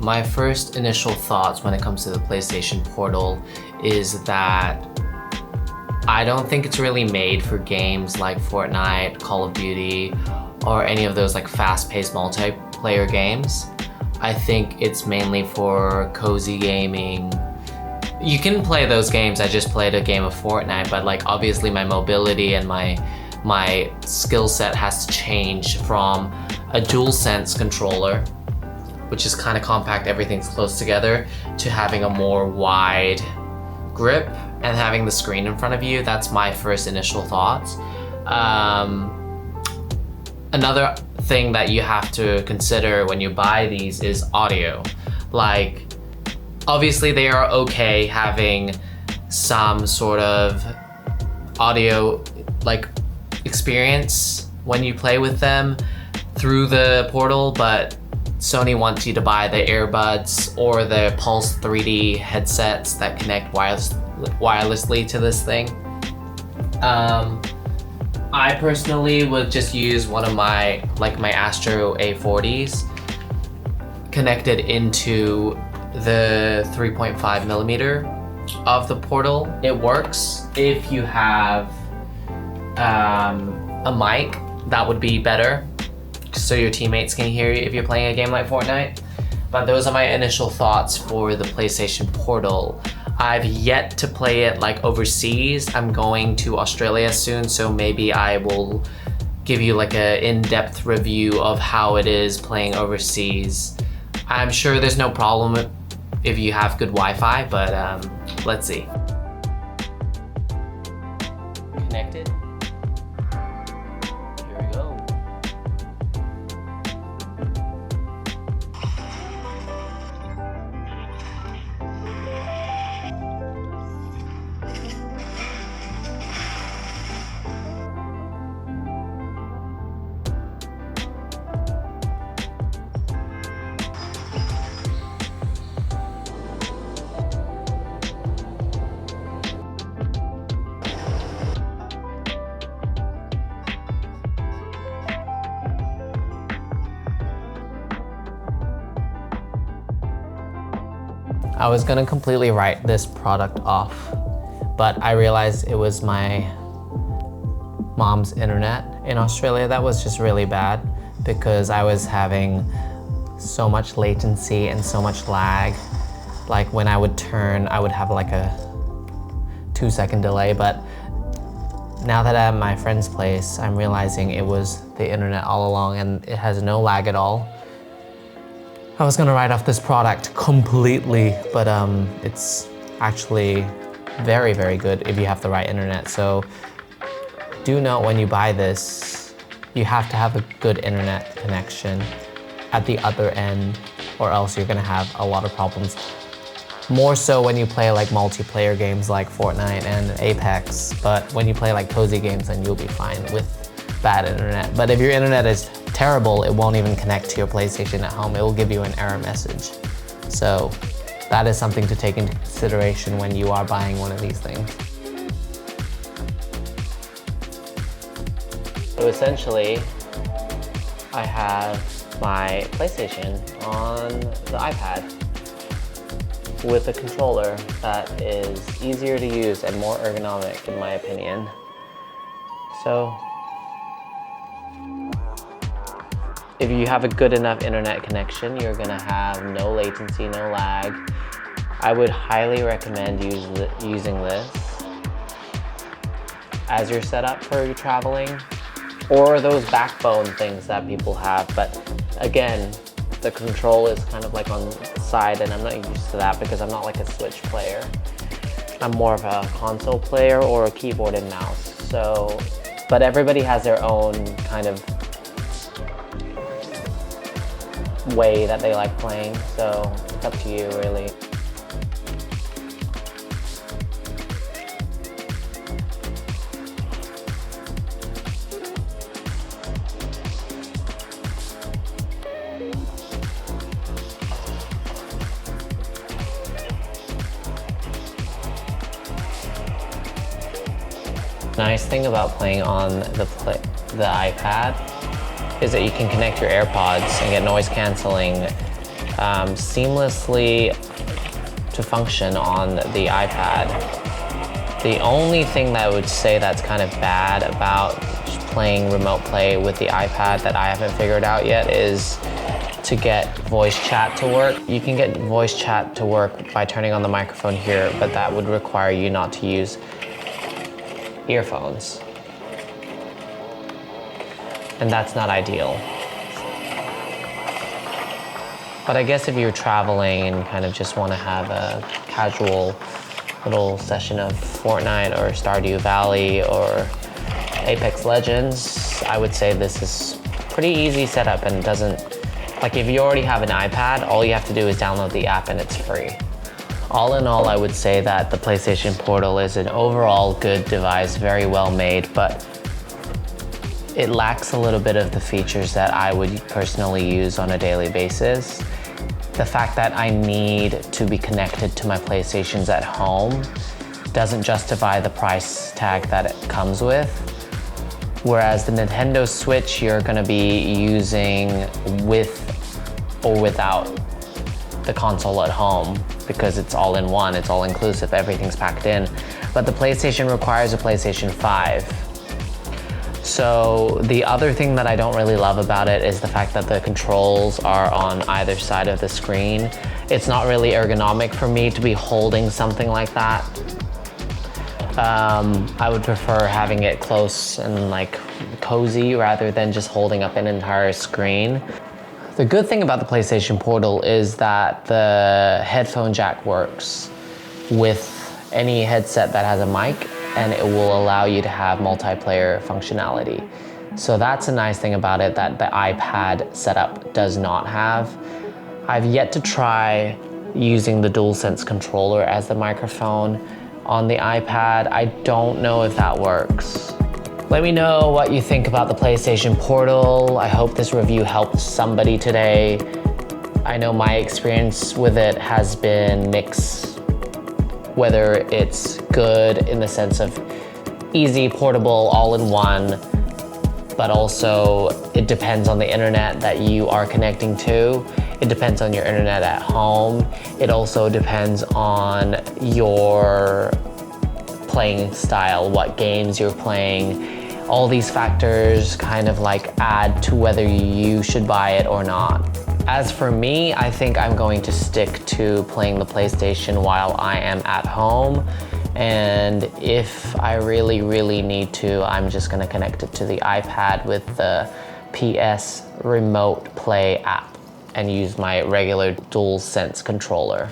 my first initial thoughts when it comes to the PlayStation Portal is that I don't think it's really made for games like Fortnite, Call of Duty, or any of those like fast-paced multiplayer games. I think it's mainly for cozy gaming. You can play those games. I just played a game of Fortnite, but like obviously my mobility and my skill set has to change from a DualSense controller, which is kind of compact, everything's close together, to having a more wide grip and having the screen in front of you. That's my first initial thoughts. Another thing that you have to consider when you buy these is audio. Like, obviously they are okay having some sort of audio like experience when you play with them through the Portal, but Sony wants you to buy the earbuds or the Pulse 3D headsets that connect wirelessly to this thing. I personally would just use one of my Astro A40s connected into the 3.5 millimeter of the Portal. It works. If you have a mic, that would be better, so your teammates can hear you if you're playing a game like Fortnite. But those are my initial thoughts for the PlayStation Portal. I've yet to play it like overseas. I'm going to Australia soon, so maybe I will give you like an in-depth review of how it is playing overseas. I'm sure there's no problem if you have good Wi-Fi, but let's see. Connected. Here we go. I was gonna completely write this product off, but I realized it was my mom's internet in Australia that was just really bad, because I was having so much latency and so much lag. Like when I would turn, I would have like a 2-second delay, but now that I'm at my friend's place, I'm realizing it was the internet all along and it has no lag at all. I was gonna write off this product completely, but it's actually very, very good if you have the right internet. So do note when you buy this, you have to have a good internet connection at the other end, or else you're gonna have a lot of problems. More so when you play like multiplayer games like Fortnite and Apex, but when you play like cozy games, then you'll be fine with bad internet. But if your internet is terrible, it won't even connect to your PlayStation at home. It will give you an error message. So that is something to take into consideration when you are buying one of these things. So essentially, I have my PlayStation on the iPad with a controller that is easier to use and more ergonomic in my opinion. So if you have a good enough internet connection, you're gonna have no latency, no lag. I would highly recommend using this as your setup for your traveling, or those backbone things that people have. But again, the control is kind of like on the side, and I'm not used to that because I'm not like a Switch player. I'm more of a console player or a keyboard and mouse. So, but everybody has their own kind of way that they like playing, so it's up to you really. Nice thing about playing on the iPad is that you can connect your AirPods and get noise canceling seamlessly to function on the iPad. The only thing that I would say that's kind of bad about playing remote play with the iPad that I haven't figured out yet is to get voice chat to work. You can get voice chat to work by turning on the microphone here, but that would require you not to use earphones. And that's not ideal. But I guess if you're traveling and kind of just want to have a casual little session of Fortnite or Stardew Valley or Apex Legends, I would say this is pretty easy setup and doesn't, like if you already have an iPad, all you have to do is download the app and it's free. All in all, I would say that the PlayStation Portal is an overall good device, very well made, but it lacks a little bit of the features that I would personally use on a daily basis. The fact that I need to be connected to my PlayStations at home doesn't justify the price tag that it comes with. Whereas the Nintendo Switch, you're gonna be using with or without the console at home because it's all in one, it's all inclusive, everything's packed in. But the PlayStation requires a PlayStation 5. So the other thing that I don't really love about it is the fact that the controls are on either side of the screen. It's not really ergonomic for me to be holding something like that. I would prefer having it close and like cozy rather than just holding up an entire screen. The good thing about the PlayStation Portal is that the headphone jack works with any headset that has a mic, and it will allow you to have multiplayer functionality. So that's a nice thing about it that the iPad setup does not have. I've yet to try using the DualSense controller as the microphone on the iPad. I don't know if that works. Let me know what you think about the PlayStation Portal. I hope this review helped somebody today. I know my experience with it has been mixed, whether it's good in the sense of easy, portable, all-in-one, but also it depends on the internet that you are connecting to. It depends on your internet at home. It also depends on your playing style, what games you're playing. All these factors kind of like add to whether you should buy it or not. As for me, I think I'm going to stick to playing the PlayStation while I am at home. And if I really need to, I'm just gonna connect it to the iPad with the PS Remote Play app and use my regular DualSense controller.